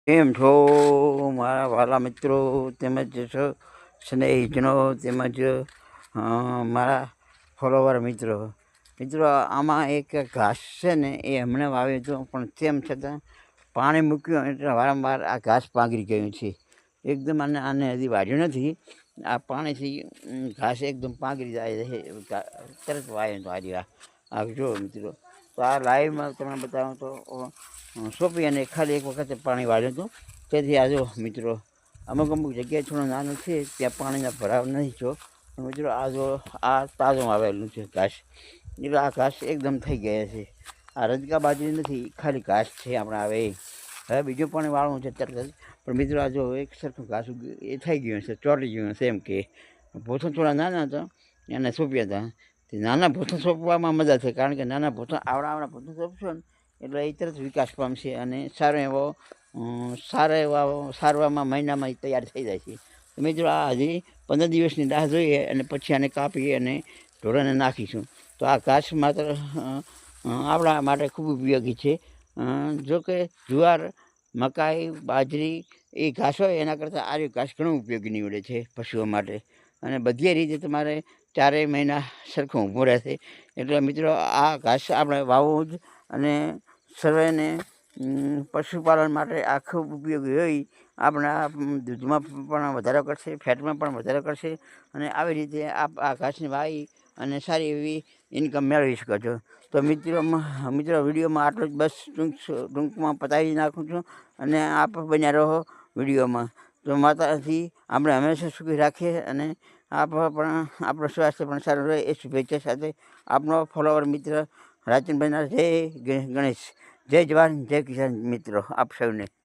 કેમ છો મારા વાલા મિત્રો તેમજ સ્નેહીજનો તેમજ મારા ફોલોવર મિત્રો મિત્રો આમાં એક ઘાસ છે ને એ હમણાં વાવ્યું હતું, પણ તેમ છતાં પાણી મૂક્યું એટલે વારંવાર આ ઘાસ પાંગરી ગયું છે. એકદમ આને હજી વાઢ્યું નથી. આ પાણીથી ઘાસ એકદમ પાંગરી જાય છે. તરત વાવ્યું તો આજે આ જો મિત્રો, તો આ લાઈવમાં તમને બતાવું તો સોંપી અને ખાલી એક વખત પાણી વાળ્યું હતું. તેથી આ જો મિત્રો, અમુક જગ્યાએ થોડું નાનું છે, ત્યાં પાણીના ભરાવ નથી છો. મિત્રો આ જો આ તાજું આવેલું છે ઘાસ, એટલે આ ઘાસ એકદમ થઈ ગયા છે. આ રજકા બાજરી નથી, ખાલી ઘાસ છે આપણે આવે. હવે બીજું પાણી વાળવું છે તરત જ. પણ મિત્રો આ જો એક સરખું ઘાસ એ થઈ ગયું છે, ચોટી ગયું છે. એમ કે ભૂથું થોડા નાના હતા એને સોંપ્યા હતા. તે નાના ભૂથું સોંપવામાં મજા છે, કારણ કે નાના ભૂથું આવડા ભૂથું સોંપશો ને એટલે એ તરત વિકાસ પામશે અને સારા એવા સારવામાં મહિનામાં તૈયાર થઈ જાય છે. તો મિત્રો આ હજી 15 દિવસની રાહ જોઈએ અને પછી આને કાપી અને ઢોરાને નાખીશું. તો આ ઘાસ માત્ર આપણા માટે ખૂબ ઉપયોગી છે. જોકે જુવાર, મકાઈ, બાજરી એ ઘાસ હોય એના કરતાં આ ઘાસ ઘણું ઉપયોગી નીવડે છે પશુઓ માટે. અને બધી રીતે તમારે 4 મહિના સરખું ઊભું રહેશે. એટલે મિત્રો આ ઘાસ આપણે વાવવું જ, અને સર્વેને પશુપાલન માટે આ ખૂબ ઉપયોગી હોય. આપણા દૂધમાં પણ વધારો કરશે, ફેટમાં પણ વધારો કરશે. અને આવી રીતે આ ઘાસને વાવી અને સારી એવી ઇન્કમ મેળવી શકો છો. તો મિત્રો વિડીયોમાં આટલું જ બસ ટૂંકમાં પતાવી નાખું છું. અને આપ બન્યા રહો વિડીયોમાં. તો માતાજી આપણે હંમેશા સુખી રાખીએ અને આપ પણ આપણું સ્વાસ્થ્ય પણ સારું રહે એ શુભેચ્છા સાથે આપનો ફોલોવર મિત્ર રાજચંદભાઈના જય ગણેશ, જય જવાન, જય કિસાન મિત્રો આપ સૌને.